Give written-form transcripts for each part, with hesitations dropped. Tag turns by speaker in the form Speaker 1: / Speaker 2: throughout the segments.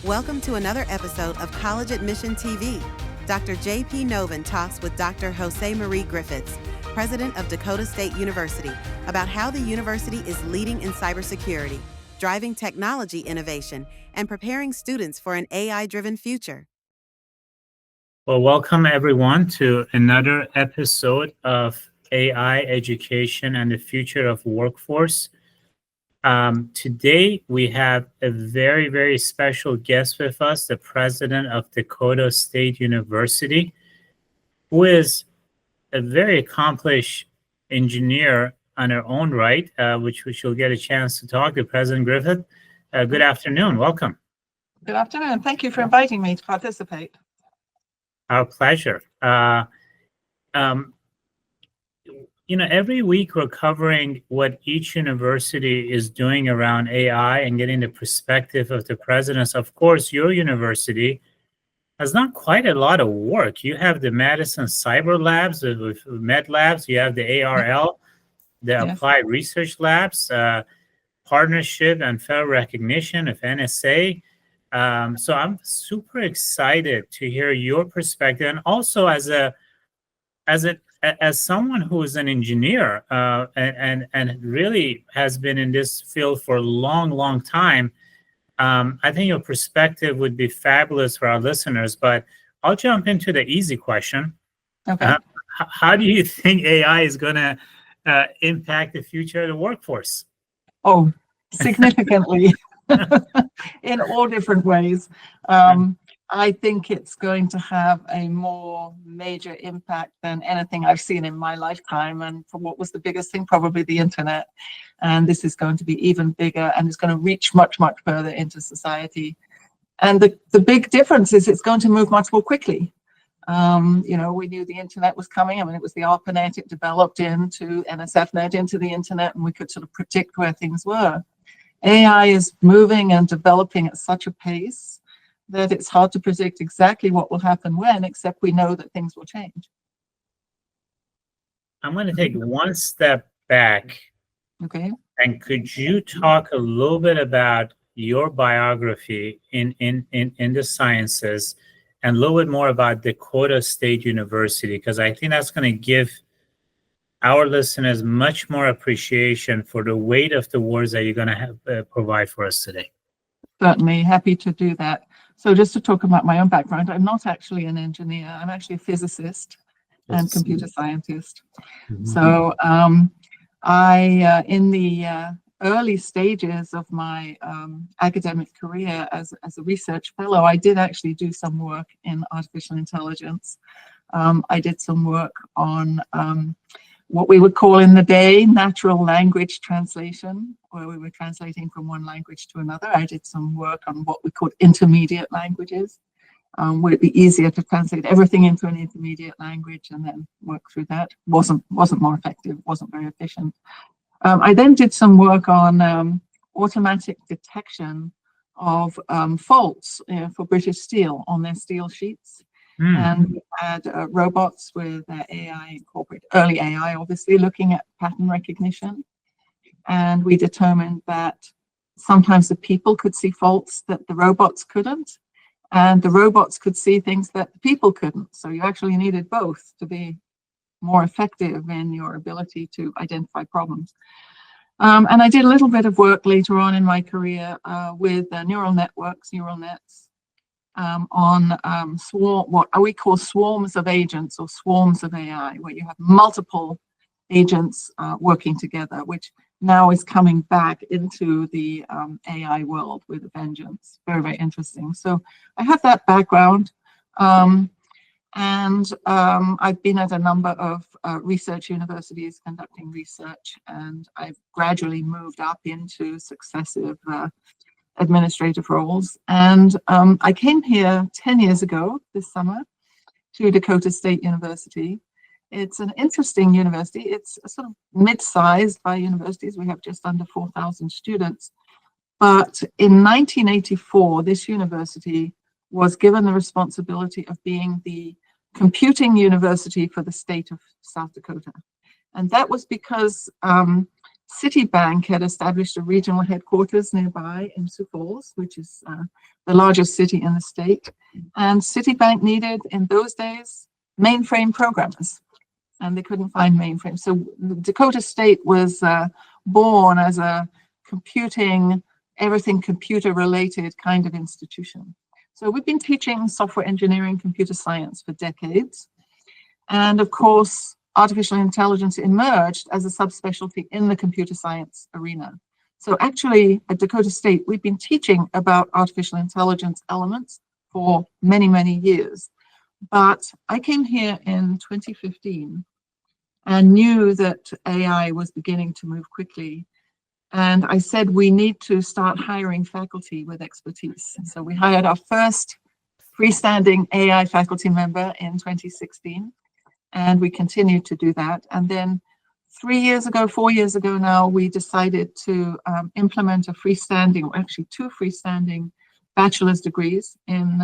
Speaker 1: Welcome to another episode of College Admission TV. Dr. J.P. Novin talks with Dr. José-Marie Griffiths, president of Dakota State University, about how the university is leading in cybersecurity, driving technology innovation, and preparing students for an AI-driven future.
Speaker 2: Well, welcome everyone to another episode of AI Education and the Future of Workforce. Today, we have a very, very special guest with us, the president of Dakota State University, who is a very accomplished engineer on her own right, which we shall get a chance to talk to. President Griffith, good afternoon. Welcome.
Speaker 3: Good afternoon. Thank you for inviting me to participate.
Speaker 2: Our pleasure. Every week we're covering what each university is doing around AI and getting the perspective of the presidents. Of course, your university has done quite a lot of work. You have the Madison Cyber Labs, with Med Labs. You have the ARL, the
Speaker 3: Yes.
Speaker 2: Applied Research Labs, partnership and federal recognition of NSA. So I'm super excited to hear your perspective, and also as someone who is an engineer and really has been in this field for a long time. I think your perspective would be fabulous for our listeners. But I'll jump into the easy question.
Speaker 3: Okay.
Speaker 2: How do you think AI is going to impact the future of the workforce?
Speaker 3: Oh, significantly in all different ways. I think it's going to have a more major impact than anything I've seen in my lifetime. And for what was the biggest thing, probably the internet. And this is going to be even bigger, and it's going to reach much further into society. And the big difference is it's going to move much more quickly. We knew the internet was coming. I mean, it was the ARPANET, it developed into NSFNet, into the internet, and we could sort of predict where things were. AI is moving and developing at such a pace that it's hard to predict exactly what will happen when, except we know that things will change.
Speaker 2: I'm going to take one step back.
Speaker 3: Okay.
Speaker 2: And could you talk a little bit about your biography in the sciences, and a little bit more about Dakota State University? Because I think that's going to give our listeners much more appreciation for the weight of the words that you're going to have provide for us today.
Speaker 3: Certainly, happy to do that. So just to talk about my own background, I'm not actually an engineer. I'm actually a physicist and computer scientist. Mm-hmm. So I, in the early stages of my academic career as a research fellow, I did actually do some work in artificial intelligence. I did some work on what we would call in the day natural language translation, where we were translating from one language to another. I did some work on what we called intermediate languages, where it'd be easier to translate everything into an intermediate language and then work through that. Wasn't more effective, wasn't very efficient. I then did some work on automatic detection of faults for British Steel on their steel sheets. And we had robots with AI incorporated, early AI, obviously, looking at pattern recognition. And we determined that sometimes the people could see faults that the robots couldn't, and the robots could see things that the people couldn't. So you actually needed both to be more effective in your ability to identify problems. And I did a little bit of work later on in my career with neural nets, on what we call swarms of agents or swarms of AI, where you have multiple agents working together, which now is coming back into the AI world with a vengeance. Very interesting. So I have that background, and I've been at a number of research universities conducting research, and I've gradually moved up into successive administrative roles. And I came here 10 years ago this summer to Dakota State University. It's an interesting university. It's sort of mid-sized by universities. We have just under 4,000 students. But in 1984, this university was given the responsibility of being the computing university for the state of South Dakota. And that was because Citibank had established a regional headquarters nearby in Sioux Falls, which is the largest city in the state. And Citibank needed, in those days, mainframe programmers, and they couldn't find mainframes. So Dakota State was born as a computing, everything computer-related kind of institution. So we've been teaching software engineering, computer science for decades. And of course, artificial intelligence emerged as a subspecialty in the computer science arena. So actually, at Dakota State, we've been teaching about artificial intelligence elements for many, many years. But I came here in 2015 and knew that AI was beginning to move quickly. And I said, we need to start hiring faculty with expertise. So we hired our first freestanding AI faculty member in 2016. And we continued to do that. And then 4 years ago now, we decided to implement a freestanding, or actually 2 freestanding bachelor's degrees in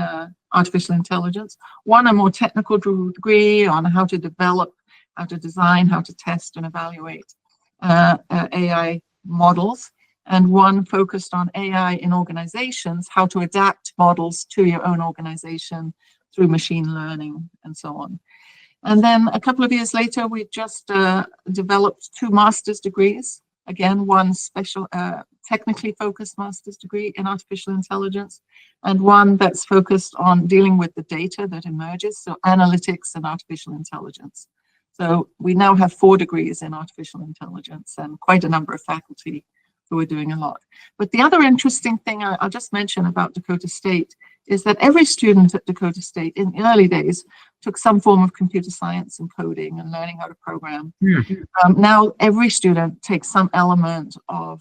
Speaker 3: artificial intelligence. One, a more technical degree on how to develop, how to design, how to test and evaluate AI models. And one focused on AI in organizations, how to adapt models to your own organization through machine learning and so on. And then a couple of years later, we just developed 2 master's degrees. Again, one special technically focused master's degree in artificial intelligence, and one that's focused on dealing with the data that emerges, so analytics and artificial intelligence. So we now have 4 degrees in artificial intelligence and quite a number of faculty who are doing a lot. But the other interesting thing I'll just mention about Dakota State is that every student at Dakota State in the early days took some form of computer science and coding and learning how to program. Now every student takes some element of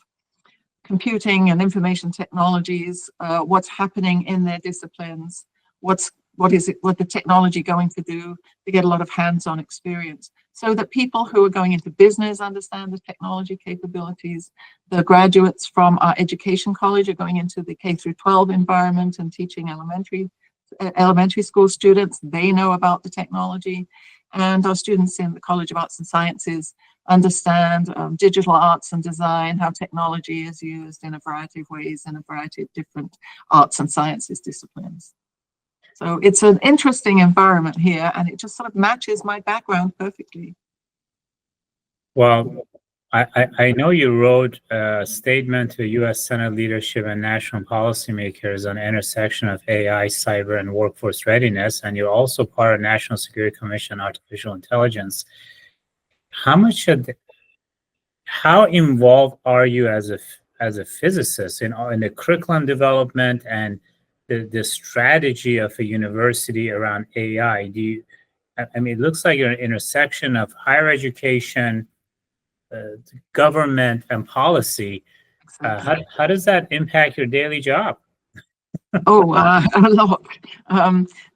Speaker 3: computing and information technologies, what's happening in their disciplines, what the technology going to do. They get a lot of hands-on experience, so that people who are going into business understand the technology capabilities. The graduates from our education college are going into the K-12 environment and teaching elementary school students. They know about the technology. And our students in the College of Arts and Sciences understand digital arts and design, how technology is used in a variety of ways in a variety of different arts and sciences disciplines. So it's an interesting environment here, and it just sort of matches my background perfectly.
Speaker 2: Well, I know you wrote a statement to U.S. Senate leadership and national policymakers on the intersection of AI, cyber, and workforce readiness, and you're also part of National Security Commission on Artificial Intelligence. How involved are you as a physicist in the curriculum development and the strategy of a university around AI? I mean, it looks like you're an intersection of higher education, government, and policy. How does that impact your daily job?
Speaker 3: A lot.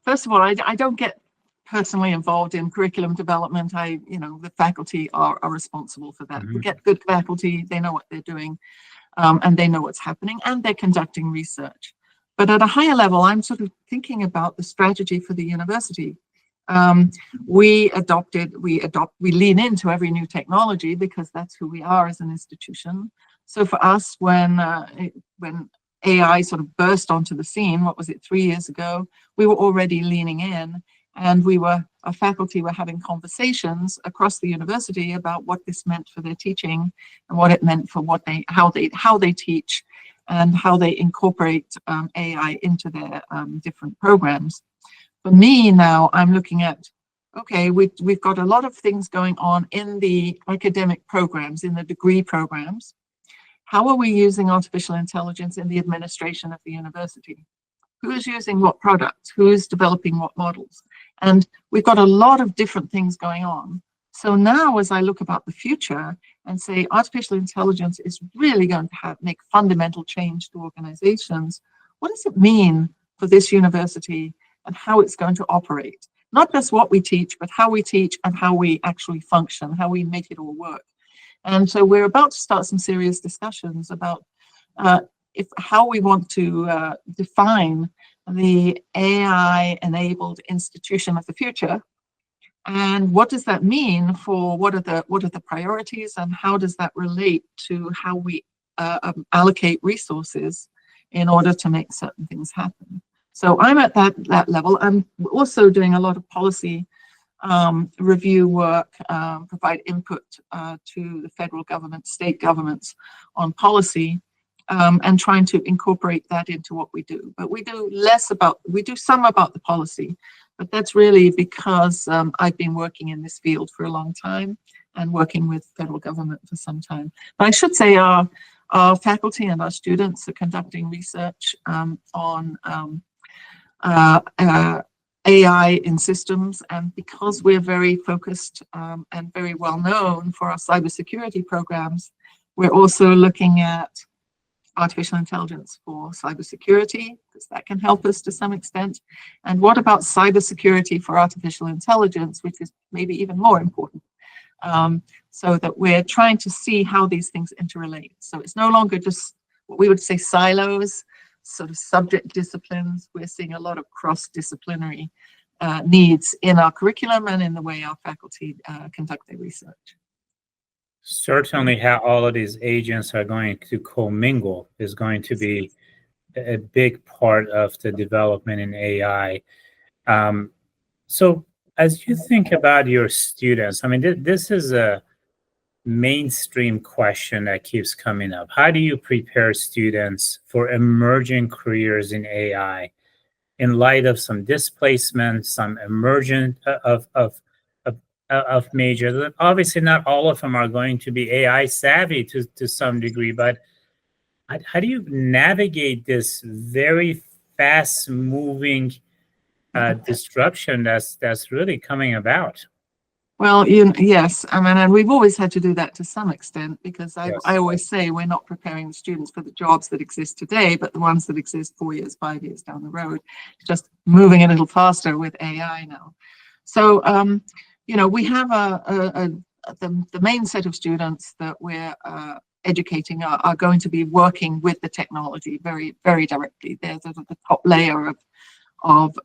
Speaker 3: First of all, I don't get personally involved in curriculum development. The faculty are responsible for that. We get good faculty, they know what they're doing, and they know what's happening, and they're conducting research. But at a higher level, I'm sort of thinking about the strategy for the university. We lean into every new technology because that's who we are as an institution. So for us, when AI sort of burst onto the scene, 3 years ago, we were already leaning in, and our faculty were having conversations across the university about what this meant for their teaching and what it meant for how they teach and how they incorporate AI into their different programs. For me now, I'm looking at, okay, we've got a lot of things going on in the academic programs, in the degree programs. How are we using artificial intelligence in the administration of the university? Who's using what products? Who's developing what models? And we've got a lot of different things going on. So now as I look about the future and say artificial intelligence is really going to make fundamental change to organizations, what does it mean for this university and how it's going to operate? Not just what we teach, but how we teach and how we actually function, how we make it all work. And so we're about to start some serious discussions about how we want to define the AI-enabled institution of the future, And what does that mean for what are the priorities, and how does that relate to how we allocate resources in order to make certain things happen? So I'm at that level. I'm also doing a lot of policy review work, provide input to the federal government, state governments on policy, and trying to incorporate that into what we do. But we do some about the policy, but that's really because I've been working in this field for a long time and working with federal government for some time. But I should say our faculty and our students are conducting research on AI in systems, and because we're very focused and very well known for our cybersecurity programs, we're also looking at artificial intelligence for cybersecurity, because that can help us to some extent. And what about cybersecurity for artificial intelligence, which is maybe even more important? So that we're trying to see how these things interrelate. So it's no longer just what we would say silos, sort of subject disciplines. We're seeing a lot of cross-disciplinary needs in our curriculum and in the way our faculty conduct their research.
Speaker 2: Certainly how all of these agents are going to commingle is going to be a big part of the development in AI. So as you think about your students, I mean, this is a mainstream question that keeps coming up. How do you prepare students for emerging careers in AI in light of some displacement, some emergence of majors? Obviously, not all of them are going to be AI savvy to some degree, but how do you navigate this very fast-moving disruption that's really coming about?
Speaker 3: Well, yes, I mean, and we've always had to do that to some extent, because I always say we're not preparing the students for the jobs that exist today, but the ones that exist 4 years, 5 years down the road, just moving a little faster with AI now. So, we have the main set of students that we're educating are going to be working with the technology very, very directly. They're sort of the top layer of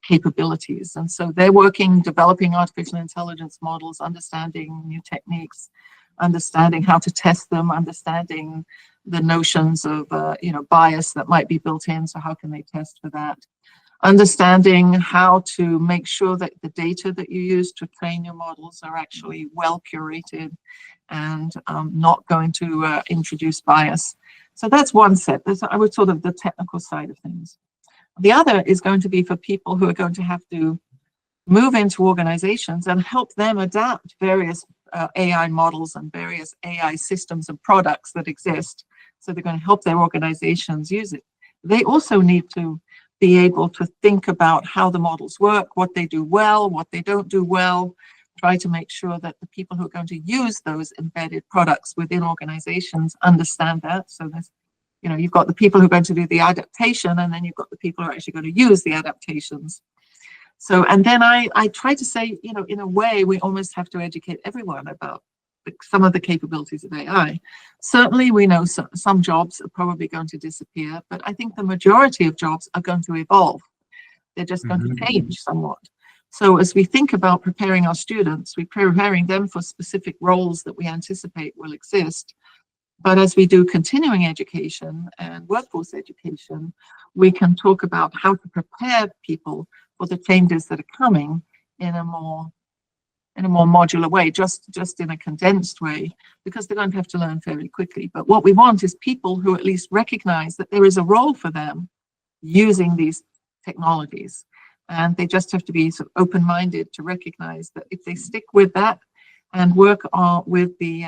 Speaker 3: capabilities, and so they're working, developing artificial intelligence models, understanding new techniques, understanding how to test them, understanding the notions of bias that might be built in. So how can they test for that? Understanding how to make sure that the data that you use to train your models are actually well curated and not going to introduce bias. So that's one set. That's, I would sort of the technical side of things. The other is going to be for people who are going to have to move into organizations and help them adapt various AI models and various AI systems and products that exist. So they're going to help their organizations use it. They also need to be able to think about how the models work, what they do well, what they don't do well, try to make sure that the people who are going to use those embedded products within organizations understand that. So there's, you've got the people who are going to do the adaptation, and then you've got the people who are actually going to use the adaptations. So, and then I try to say, in a way, we almost have to educate everyone about some of the capabilities of AI. Certainly, we know some jobs are probably going to disappear, but I think the majority of jobs are going to evolve. They're just going to change somewhat. So as we think about preparing our students, we're preparing them for specific roles that we anticipate will exist. But as we do continuing education and workforce education, we can talk about how to prepare people for the changes that are coming in a more modular way, just in a condensed way, because they're going to have to learn fairly quickly. But what we want is people who at least recognize that there is a role for them using these technologies. And they just have to be sort of open-minded to recognize that if they stick with that and work with the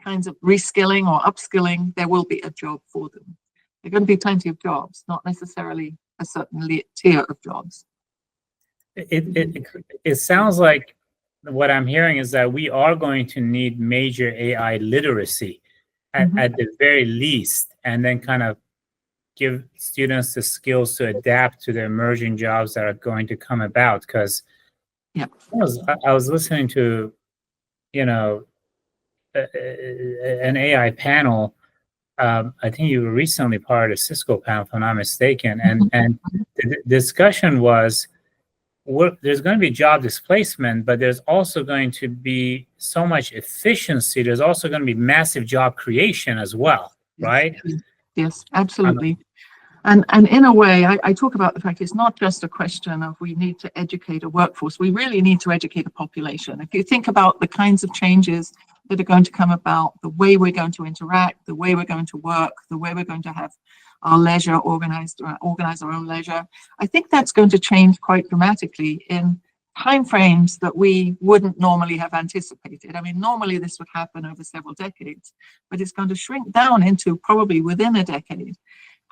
Speaker 3: kinds of reskilling or upskilling, there will be a job for them. There are going to be plenty of jobs, not necessarily a certain tier of jobs.
Speaker 2: It sounds like what I'm hearing is that we are going to need major AI literacy at the very least, and then kind of give students the skills to adapt to the emerging jobs that are going to come about. Because I was listening to, an AI panel. I think you were recently part of the Cisco panel, if I'm not mistaken, and the discussion was, there's going to be job displacement, but there's also going to be so much efficiency. There's also going to be massive job creation as well, right?
Speaker 3: Yes, absolutely. And in a way, I talk about the fact it's not just a question of we need to educate a workforce. We really need to educate a population. If you think about the kinds of changes that are going to come about, the way we're going to interact, the way we're going to work, the way we're going to have our leisure organize our own leisure, I think that's going to change quite dramatically in timeframes that we wouldn't normally have anticipated. I mean, normally this would happen over several decades, but it's going to shrink down into probably within a decade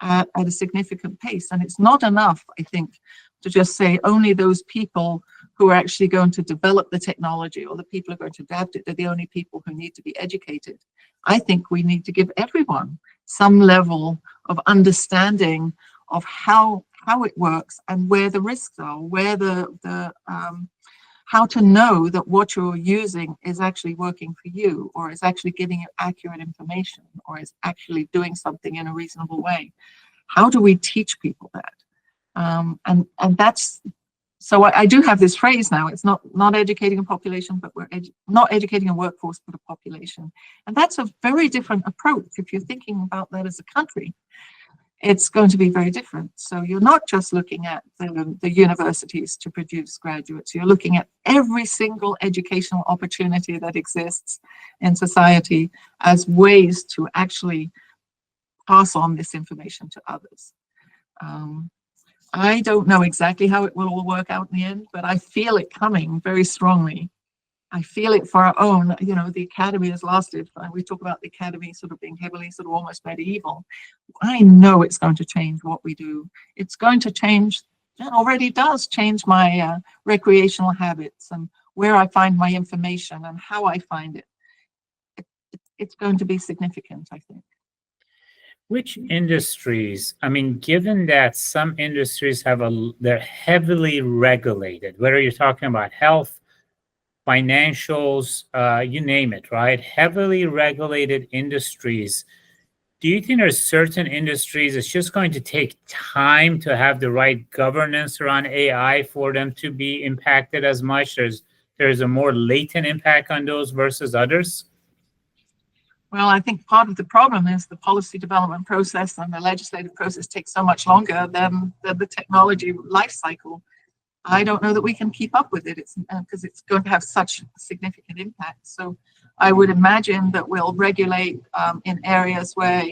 Speaker 3: at a significant pace. And it's not enough, I think, to just say only those people who are actually going to develop the technology or the people who are going to adapt it are the only people who need to be educated. I think we need to give everyone some level of understanding of how it works and where the risks are, where how to know that what you're using is actually working for you, or is actually giving you accurate information, or is actually doing something in a reasonable way. How do we teach people that? And that's, so I do have this phrase now, it's not educating a population, but we're not educating a workforce, but a population. And that's a very different approach. If you're thinking about that as a country, it's going to be very different. So you're not just looking at the universities to produce graduates, you're looking at every single educational opportunity that exists in society as ways to actually pass on this information to others. I don't know exactly how it will all work out in the end, but I feel it coming very strongly. I feel it for our own, the academy has lasted. We talk about the academy sort of being heavily sort of almost medieval. I know it's going to change what we do. It's going to change, it already does change my recreational habits and where I find my information and how I find it. It's going to be significant, I think.
Speaker 2: Which industries, I mean, given that some industries they're heavily regulated, whether you're talking about health, financials, you name it, right? Heavily regulated industries. Do you think there's certain industries it's just going to take time to have the right governance around AI for them to be impacted as much? There's a more latent impact on those versus others?
Speaker 3: Well, I think part of the problem is the policy development process and the legislative process takes so much longer than the technology life cycle. I don't know that we can keep up with it. It's because it's going to have such a significant impact. So I would imagine that we'll regulate in areas where,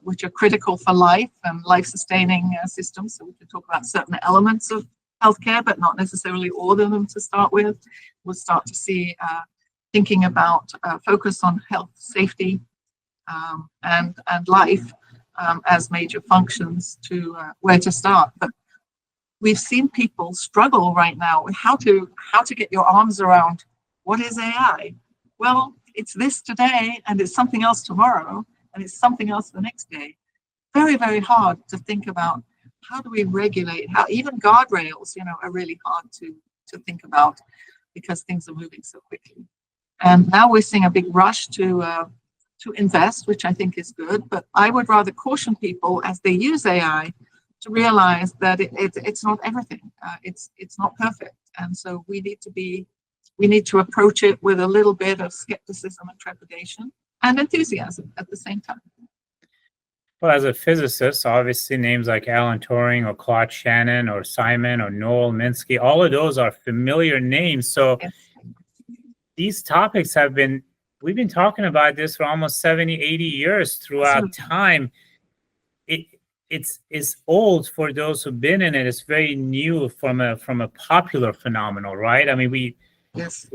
Speaker 3: which are critical for life and life-sustaining systems. So we can talk about certain elements of healthcare, but not necessarily all of them to start with. We'll start to see thinking about focus on health, safety, and life as major functions to where to start. But we've seen people struggle right now with how to get your arms around what is AI. Well, it's this today, and it's something else tomorrow, and it's something else the next day. Very, very hard to think about how do we regulate, how even guardrails, are really hard to think about because things are moving so quickly. And now we're seeing a big rush to invest, which I think is good. But I would rather caution people as they use AI to realize that it's not everything. It's not perfect, and so we need to approach it with a little bit of skepticism and trepidation and enthusiasm at the same time.
Speaker 2: Well, as a physicist, obviously names like Alan Turing or Claude Shannon or Simon or Noel Minsky, all of those are familiar names. So yes. These topics we've been talking about this for almost 70, 80 years throughout time. It's old for those who've been in it. It's very new from a popular phenomenon, right? I mean,
Speaker 3: yes.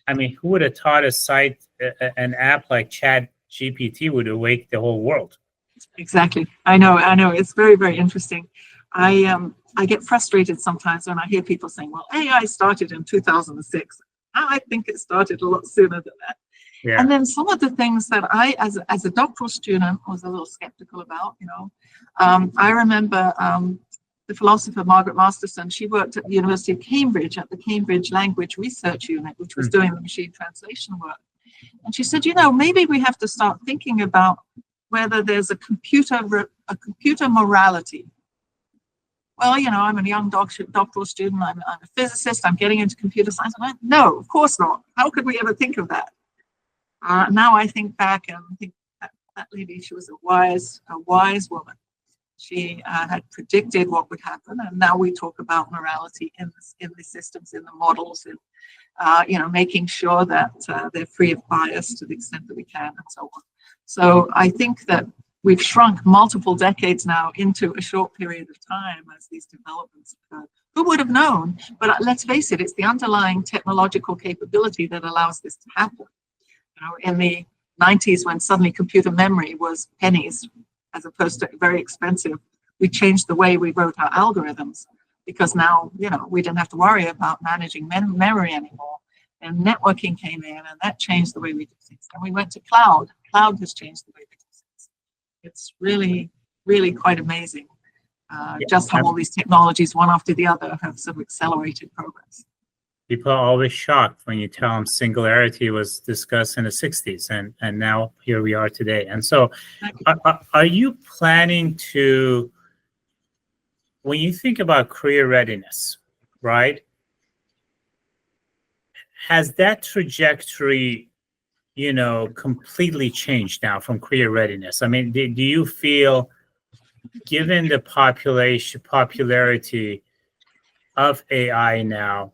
Speaker 2: I mean, who would have thought an app like ChatGPT would awake the whole world?
Speaker 3: Exactly. I know. It's very, very interesting. I get frustrated sometimes when I hear people saying, well, AI started in 2006. I think it started a lot sooner than that. Yeah. And then some of the things that I, as a doctoral student, was a little skeptical about, I remember the philosopher Margaret Masterson. She worked at the University of Cambridge at the Cambridge Language Research Unit, which was doing the machine translation work. And she said, maybe we have to start thinking about whether there's a computer morality. well, you know, I'm a young doctoral student, I'm a physicist, I'm getting into computer science. And I went, no, of course not. How could we ever think of that? Now I think back and think that lady, she was a wise woman. She had predicted what would happen, and now we talk about morality in the systems, in the models, in you know, making sure that they're free of bias to the extent that we can, and so on. So I think that we've shrunk multiple decades now into a short period of time as these developments occur. Who would have known? But let's face it, it's the underlying technological capability that allows this to happen. You know, in the 90s, when suddenly computer memory was pennies as opposed to very expensive, we changed the way we wrote our algorithms, because now, you know, we didn't have to worry about managing memory anymore. And networking came in, and that changed the way we do things. And we went to cloud. Cloud has changed the way we do things. It's really, really quite amazing just how all these technologies, one after the other, have sort of accelerated progress.
Speaker 2: People are always shocked when you tell them singularity was discussed in the 60s, and now here we are today. And so are you planning to, when you think about career readiness, right, has that trajectory, you know, completely changed now from career readiness? I mean, do you feel, given the popularity of AI now,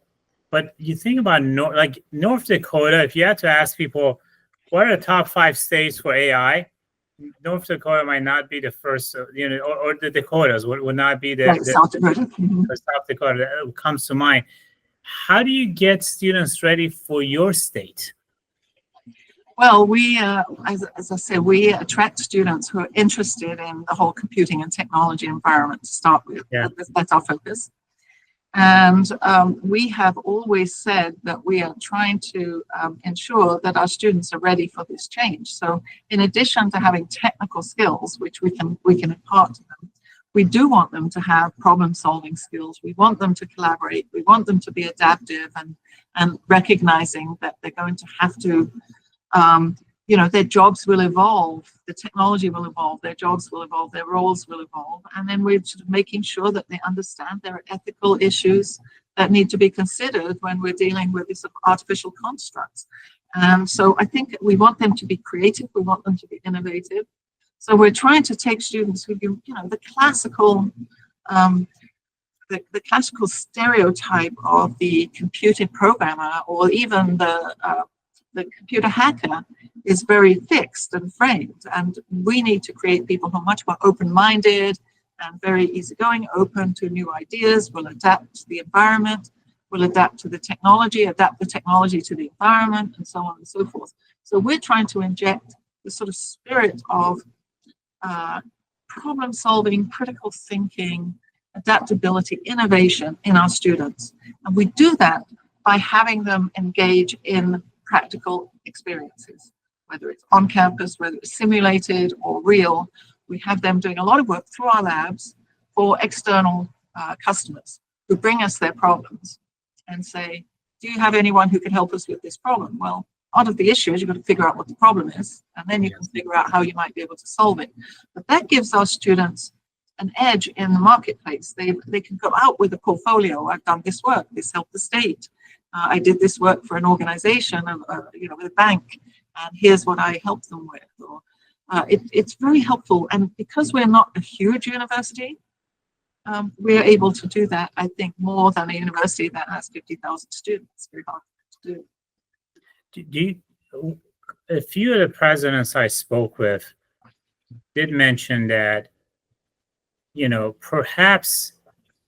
Speaker 2: but you think about like North Dakota, if you had to ask people, what are the top 5 states for AI? North Dakota might not be the first, you know, or the Dakotas would not be the
Speaker 3: South Dakota.
Speaker 2: South Dakota that comes to mind. How do you get students ready for your state?
Speaker 3: Well, we, as I said, we attract students who are interested in the whole computing and technology environment to start with. Yeah. That's our focus. And we have always said that we are trying to ensure that our students are ready for this change. So in addition to having technical skills, which we can impart to them, we do want them to have problem-solving skills. We want them to collaborate. We want them to be adaptive and recognizing that they're going to have to, you know, their jobs will evolve, the technology will evolve, their jobs will evolve, their roles will evolve. And then we're sort of making sure that they understand there are ethical issues that need to be considered when we're dealing with these artificial constructs. And so I think we want them to be creative, we want them to be innovative. So we're trying to take students who, you know, the classical stereotype of the computer programmer, or even the computer hacker, is very fixed and framed, and we need to create people who are much more open-minded and very easygoing, open to new ideas, will adapt to the environment, will adapt to the technology, adapt the technology to the environment, and so on and so forth. So we're trying to inject the sort of spirit of problem-solving, critical thinking, adaptability, innovation in our students. And we do that by having them engage in practical experiences, whether it's on campus, whether it's simulated or real. We have them doing a lot of work through our labs for external customers who bring us their problems and say, do you have anyone who can help us with this problem? Well, part of the issue is you've got to figure out what the problem is, and then you can figure out how you might be able to solve it. But that gives our students an edge in the marketplace. They can go out with a portfolio. I've done this work, this helped the state. I did this work for an organization, you know, with a bank, and here's what I helped them with. Or, it's very helpful, and because we're not a huge university, we're able to do that, I think, more than a university that has 50,000 students. It's very hard to do.
Speaker 2: A few of the presidents I spoke with did mention that, you know, perhaps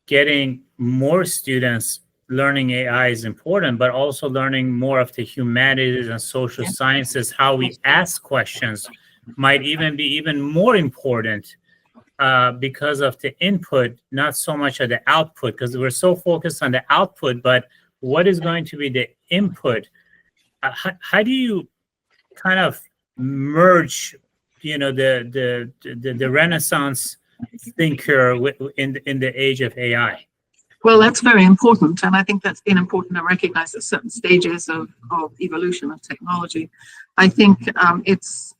Speaker 2: getting more students learning AI is important, but also learning more of the humanities and social sciences, how we ask questions, might even be even more important because of the input, not so much of the output, because we're so focused on the output, but what is going to be the input? How do you kind of merge, you know, the Renaissance thinker in the age of AI?
Speaker 3: Well, that's very important, and I think that's been important to recognize at certain stages of evolution of technology. I think it's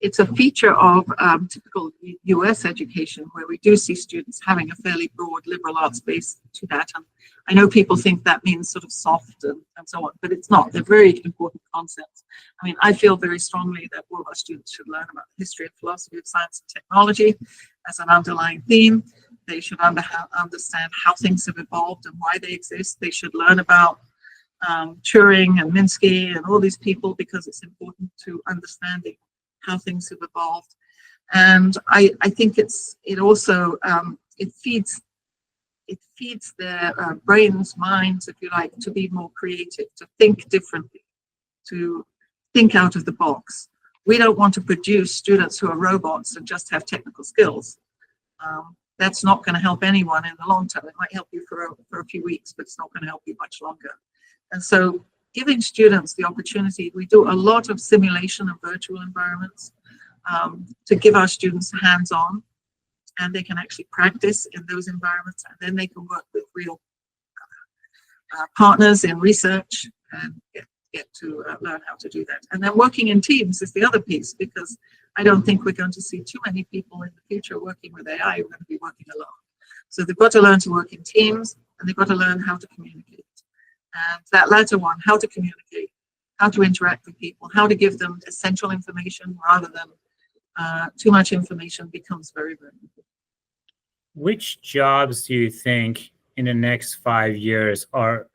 Speaker 3: it's a feature of typical US education, where we do see students having a fairly broad liberal arts base to that. And I know people think that means sort of soft and so on, but it's not. They're very important concepts. I mean, I feel very strongly that all of our students should learn about the history and philosophy of science and technology as an underlying theme. They should understand how things have evolved and why they exist. They should learn about Turing and Minsky and all these people, because it's important to understanding how things have evolved. And I think it also feeds their brains, minds, if you like, to be more creative, to think differently, to think out of the box. We don't want to produce students who are robots and just have technical skills. That's not going to help anyone in the long term. It might help you for a few weeks, but it's not going to help you much longer. And so giving students the opportunity, we do a lot of simulation of virtual environments to give our students hands-on, and they can actually practice in those environments, and then they can work with real partners in research and get to learn how to do that. And then working in teams is the other piece, because I don't think we're going to see too many people in the future working with AI. We're going to be working alone. So they've got to learn to work in teams, and they've got to learn how to communicate. And that latter one, how to communicate, how to interact with people, how to give them essential information rather than too much information, becomes very, very important.
Speaker 2: Which jobs do you think in the next 5 years are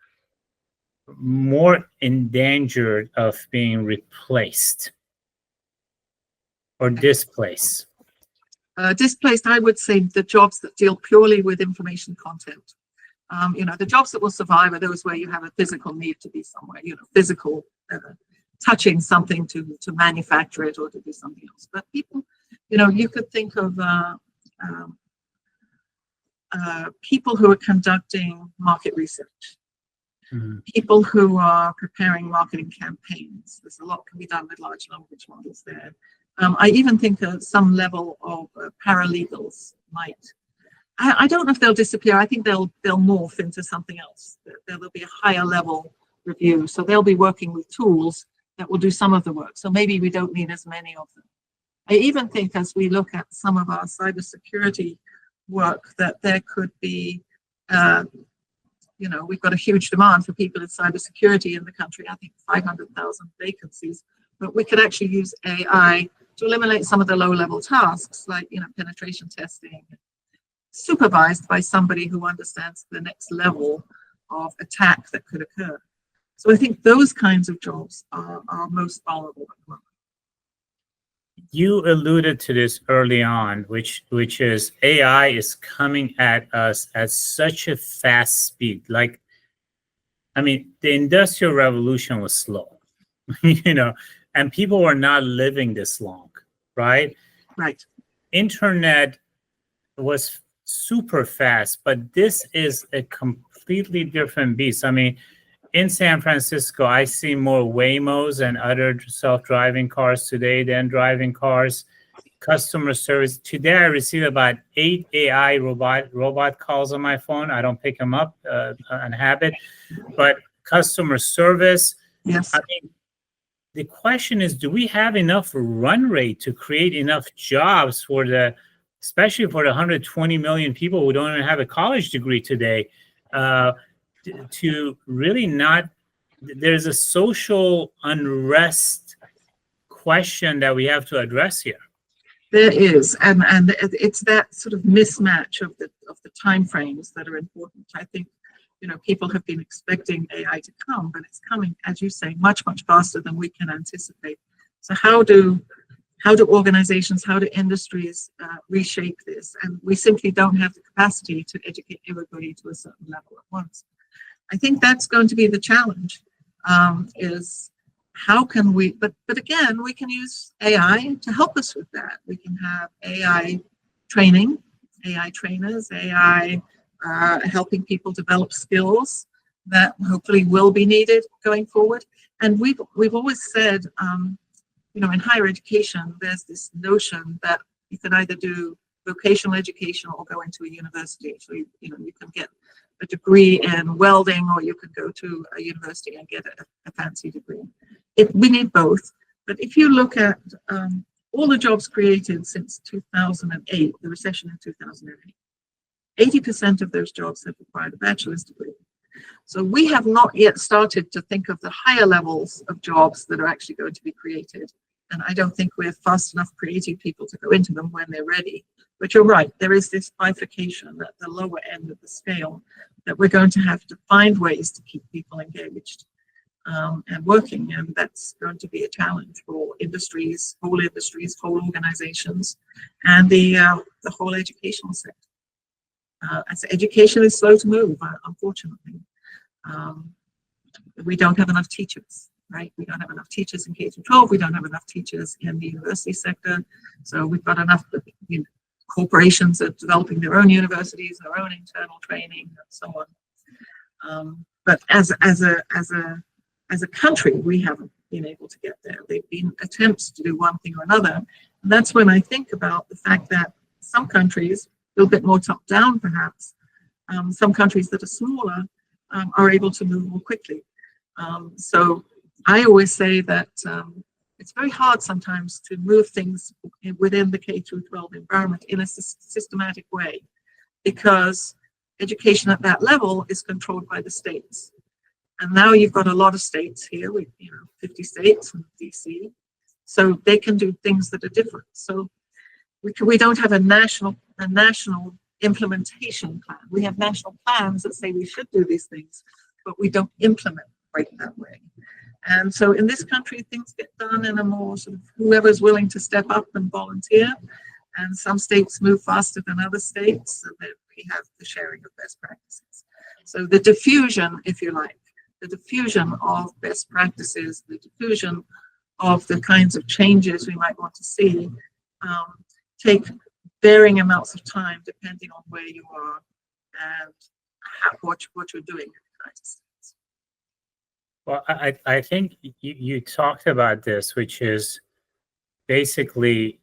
Speaker 2: more endangered of being replaced or displaced?
Speaker 3: Displaced, I would say the jobs that deal purely with information content. The jobs that will survive are those where you have a physical need to be somewhere, physical, touching something to manufacture it or to do something else. But people, you could think of people who are conducting market research, people who are preparing marketing campaigns. There's a lot can be done with large language models there. I even think some level of paralegals might. I don't know if they'll disappear. I think they'll morph into something else. There'll be a higher level review. So they'll be working with tools that will do some of the work. So maybe we don't need as many of them. I even think as we look at some of our cybersecurity work that there could be, we've got a huge demand for people in cybersecurity in the country. I think 500,000 vacancies, but we could actually use AI to eliminate some of the low-level tasks like, penetration testing, supervised by somebody who understands the next level of attack that could occur. So I think those kinds of jobs are most vulnerable at the moment.
Speaker 2: You alluded to this early on, which is AI is coming at us at such a fast speed. Like, I mean, the Industrial Revolution was slow, and people were not living this long, right?
Speaker 3: Right.
Speaker 2: Internet was super fast, but this is a completely different beast. I mean, in San Francisco, I see more Waymos and other self-driving cars today than driving cars. Customer service. Today, I received about 8 AI robot calls on my phone. I don't pick them up on habit, but customer service.
Speaker 3: Yes.
Speaker 2: I mean, the question is, do we have enough run rate to create enough jobs especially for the 120 million people who don't even have a college degree today, to really not, there's a social unrest question that we have to address here.
Speaker 3: There is, and it's that sort of mismatch of the timeframes that are important. I think, people have been expecting AI to come, but it's coming, as you say, much, much faster than we can anticipate. So how do organizations, how do industries reshape this? And we simply don't have the capacity to educate everybody to a certain level at once. I think that's going to be the challenge, is how can we, but again, we can use AI to help us with that. We can have AI training, AI trainers, AI helping people develop skills that hopefully will be needed going forward. And we've always said, in higher education, there's this notion that you can either do vocational education or go into a university. So you can get a degree in welding, or you could go to a university and get a fancy degree. We need both. But if you look at all the jobs created since 2008, the recession in 2008, 80% of those jobs have required a bachelor's degree. So we have not yet started to think of the higher levels of jobs that are actually going to be created. And I don't think we're fast enough creating people to go into them when they're ready. But you're right, there is this bifurcation at the lower end of the scale that we're going to have to find ways to keep people engaged and working. And that's going to be a challenge for industries, whole organizations, and the whole educational sector. As education is slow to move, unfortunately. We don't have enough teachers, right? We don't have enough teachers in K-12. We don't have enough teachers in the university sector. So we've got enough, corporations are developing their own universities, their own internal training, and so on. But as a country, we haven't been able to get there. They've been attempts to do one thing or another. And that's when I think about the fact that some countries, a little bit more top-down perhaps, some countries that are smaller are able to move more quickly. So I always say that it's very hard sometimes to move things within the K-12 environment in a systematic way, because education at that level is controlled by the states. And now you've got a lot of states here, with 50 states and DC, so they can do things that are different. So we don't have a national implementation plan. We have national plans that say we should do these things, but we don't implement right that way. And so in this country, things get done in a more sort of whoever's willing to step up and volunteer. And some states move faster than other states, and then we have the sharing of best practices. So the diffusion, if you like, the diffusion of best practices, the diffusion of the kinds of changes we might want to see, take varying amounts of time depending on where you are and what you're doing in the United States.
Speaker 2: Well, I think you talked about this, which is basically,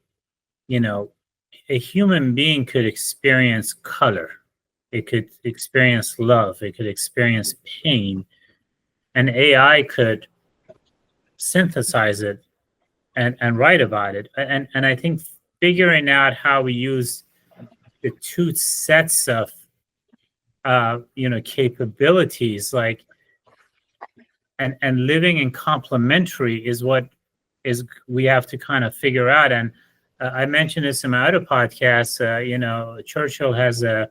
Speaker 2: a human being could experience color, it could experience love, it could experience pain, and AI could synthesize it and write about it. And I think figuring out how we use the two sets of capabilities, like and living in complementary is what we have to kind of figure out. And I mentioned this in my other podcast. Churchill has a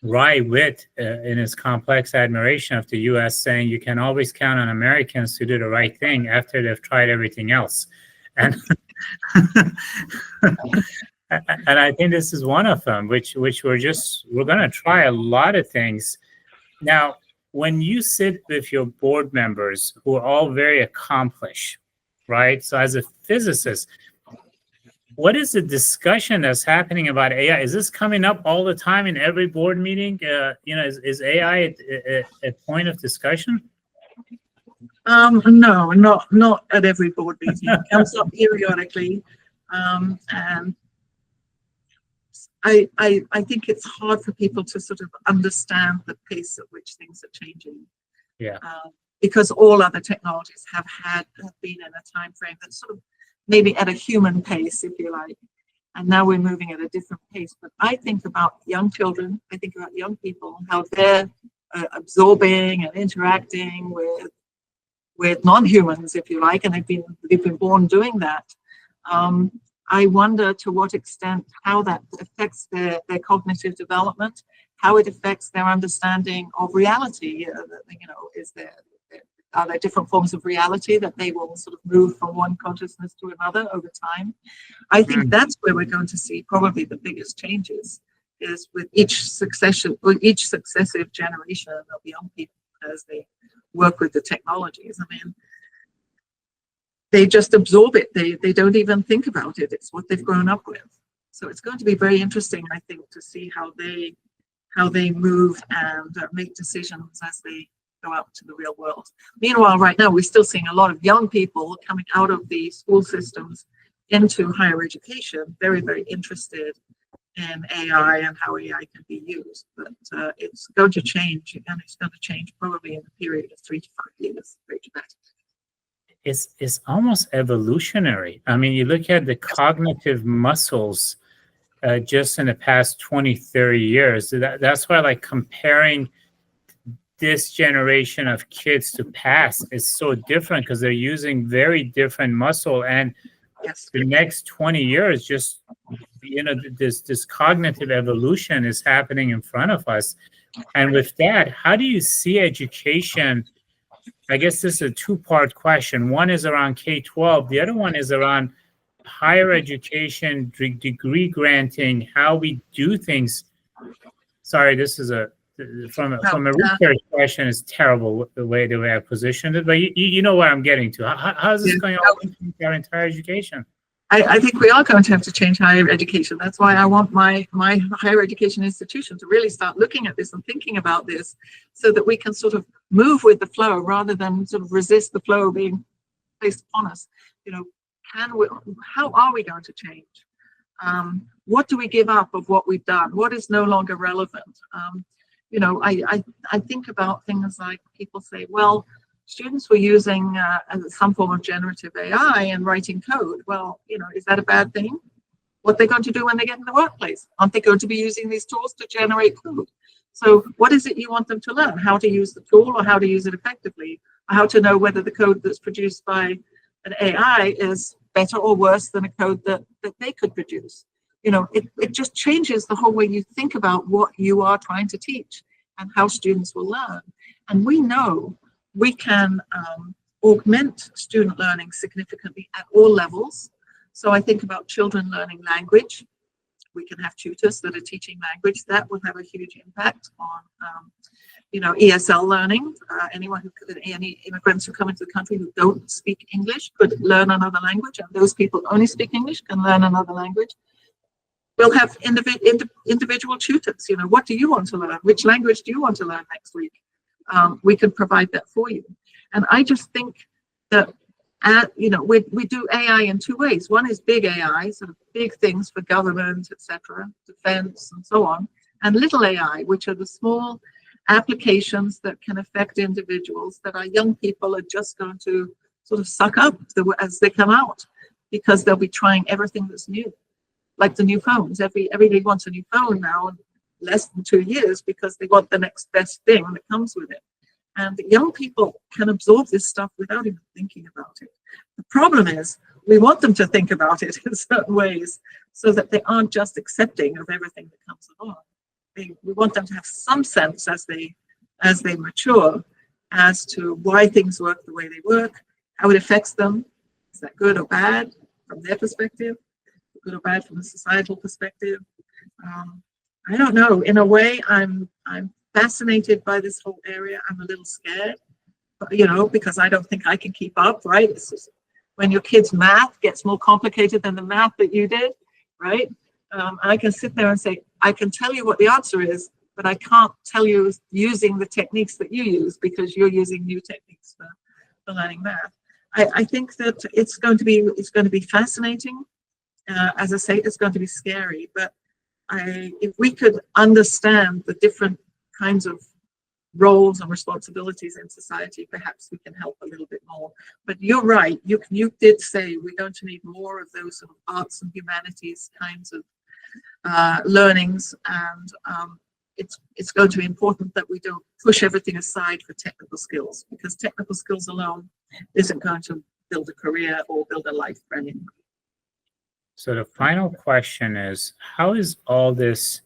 Speaker 2: wry wit in his complex admiration of the U.S., saying you can always count on Americans to do the right thing after they've tried everything else. And and I think this is one of them, which we're going to try a lot of things. Now, when you sit with your board members who are all very accomplished, right? So as a physicist, what is the discussion that's happening about AI? Is this coming up all the time in every board meeting? Is AI a point of discussion?
Speaker 3: No, not at every board meeting. It comes up periodically, and I think it's hard for people to sort of understand the pace at which things are changing.
Speaker 2: Yeah.
Speaker 3: Because all other technologies have been in a time frame that's sort of maybe at a human pace, if you like, and now we're moving at a different pace. But I think about young children, I think about young people, how they're absorbing and interacting with non-humans, if you like, and they've been born doing that. I wonder to what extent how that affects their cognitive development, how it affects their understanding of reality. Are there different forms of reality that they will sort of move from one consciousness to another over time? I think that's where we're going to see probably the biggest changes, is with each successive generation of young people as they work with the technologies. I mean, they just absorb it. They don't even think about it. It's what they've grown up with. So it's going to be very interesting, I think, to see how they move and make decisions as they go out to the real world. Meanwhile, right now, we're still seeing a lot of young people coming out of the school systems into higher education, very, very interested in AI and how AI can be used. But it's going to change, and it's going to change probably in a period of 3 to 5 years, very dramatically.
Speaker 2: is almost evolutionary. I mean, you look at the cognitive muscles just in the past 20, 30 years. That's why, like, comparing this generation of kids to past is so different, because they're using very different muscle. And
Speaker 3: Yes.
Speaker 2: the next 20 years, just, this cognitive evolution is happening in front of us. And with that, how do you see education? I guess this is a two-part question. One is around K-12. The other one is around higher education, degree granting, how we do things. Sorry, this is from a research question. It's terrible the way I positioned it, but you know where I'm getting to. How is this going to impact our entire education?
Speaker 3: I think we are going to have to change higher education. That's why I want my higher education institution to really start looking at this and thinking about this, so that we can sort of move with the flow rather than sort of resist the flow being placed upon us. How are we going to change? What do we give up of what we've done? What is no longer relevant? I think about things like, people say, well, students were using some form of generative AI and writing code. Well, is that a bad thing? What they're going to do when they get in the workplace? Aren't they going to be using these tools to generate code? So what is it you want them to learn? How to use the tool, or how to use it effectively? Or how to know whether the code that's produced by an AI is better or worse than a code that they could produce? It just changes the whole way you think about what you are trying to teach and how students will learn. And we know we can augment student learning significantly at all levels. So I think about children learning language. We can have tutors that are teaching language. That will have a huge impact on, ESL learning. Any immigrants who come into the country who don't speak English could learn another language, and those people who only speak English can learn another language. We'll have individual tutors. What do you want to learn? Which language do you want to learn next week? We can provide that for you. And I just think that, we do AI in two ways. One is big AI, sort of big things for government, etc., defense, and so on. And little AI, which are the small applications that can affect individuals that our young people are just going to sort of suck up as they come out, because they'll be trying everything that's new. Like the new phones. Everybody wants a new phone now in less than 2 years, because they want the next best thing that comes with it. And young people can absorb this stuff without even thinking about it. The problem is, we want them to think about it in certain ways, so that they aren't just accepting of everything that comes along. We want them to have some sense as they mature as to why things work the way they work, how it affects them. Is that good or bad from their perspective? Good or bad from a societal perspective? I don't know. In a way, I'm fascinated by this whole area. I'm a little scared, because I don't think I can keep up, right? It's just, when your kid's math gets more complicated than the math that you did, right? I can sit there and say, I can tell you what the answer is, but I can't tell you using the techniques that you use, because you're using new techniques for learning math. I think that it's going to be fascinating. As I say, it's going to be scary, but if we could understand the different kinds of roles and responsibilities in society, perhaps we can help a little bit more. But you're right. You did say we're going to need more of those sort of arts and humanities kinds of learnings, and it's going to be important that we don't push everything aside for technical skills, because technical skills alone isn't going to build a career or build a life for anyone.
Speaker 2: So the final question is, how is all this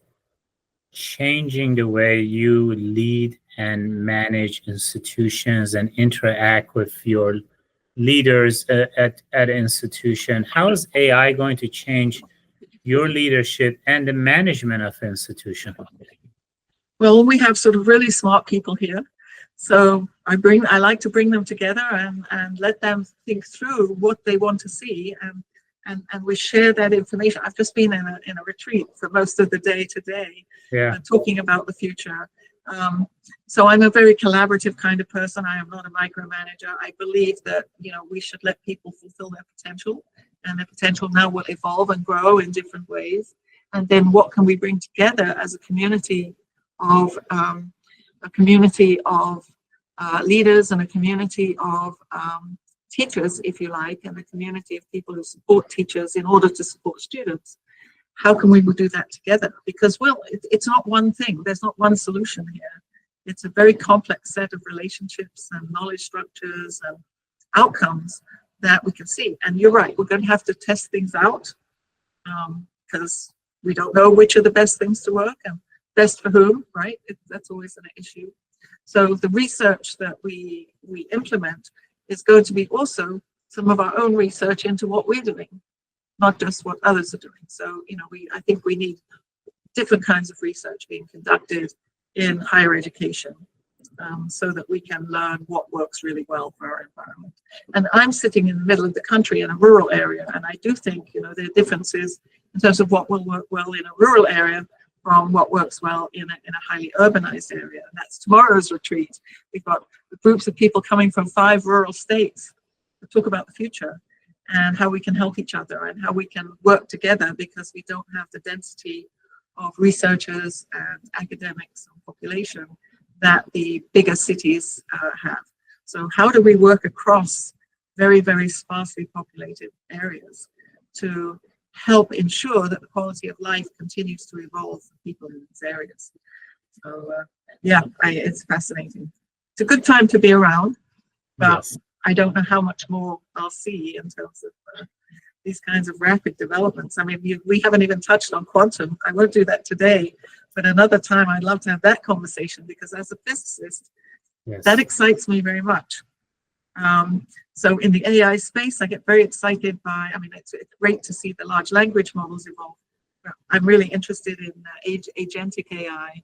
Speaker 2: changing the way you lead and manage institutions and interact with your leaders at an institution? How is AI going to change your leadership and the management of the institution?
Speaker 3: Well, we have sort of really smart people here. So I like to bring them together and let them think through what they want to see, and we share that information. I've just been in a retreat for most of the day today, talking about the future. So I'm a very collaborative kind of person. I am not a micromanager. I believe that we should let people fulfill their potential, and their potential now will evolve and grow in different ways. And then what can we bring together as a community of leaders, and a community of teachers, if you like, and a community of people who support teachers in order to support students. How can we do that together? Because, well, it's not one thing. There's not one solution here. It's a very complex set of relationships and knowledge structures and outcomes that we can see. And you're right, we're going to have to test things out because we don't know which are the best things to work and best for whom, right? That's always an issue. So the research that we implement is going to be also some of our own research into what we're doing, not just what others are doing. So, I think we need different kinds of research being conducted in higher education so that we can learn what works really well for our environment. And I'm sitting in the middle of the country in a rural area, and I do think, there are differences in terms of what will work well in a rural area from what works well in a highly urbanized area. And that's tomorrow's retreat. We've got groups of people coming from 5 rural states to talk about the future and how we can help each other and how we can work together, because we don't have the density of researchers and academics and population that the bigger cities have. So how do we work across very, very sparsely populated areas to help ensure that the quality of life continues to evolve for people in these areas? So it's fascinating. It's a good time to be around, but yes. I don't know how much more I'll see in terms of these kinds of rapid developments. I mean, we haven't even touched on quantum. I won't do that today, but another time I'd love to have that conversation, because as a physicist, yes, that excites me very much. So in the AI space, I get very excited by, it's great to see the large language models evolve. I'm really interested in agentic AI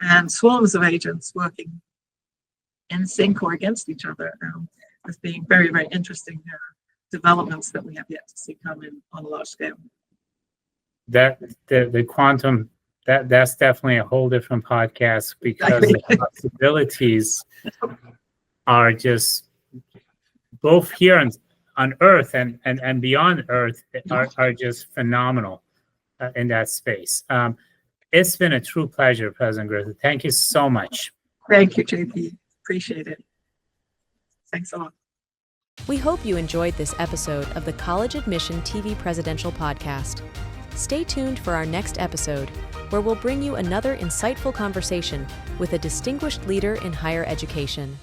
Speaker 3: and swarms of agents working in sync or against each other as being very, very interesting developments that we have yet to see come in on a large scale.
Speaker 2: That the quantum, that's definitely a whole different podcast, because the possibilities are just both here on Earth and beyond Earth are just phenomenal in that space. It's been a true pleasure, President Griffith. Thank you so much.
Speaker 3: Thank you, JP. Appreciate it. Thanks a lot.
Speaker 4: We hope you enjoyed this episode of the College Admission TV Presidential Podcast. Stay tuned for our next episode, where we'll bring you another insightful conversation with a distinguished leader in higher education.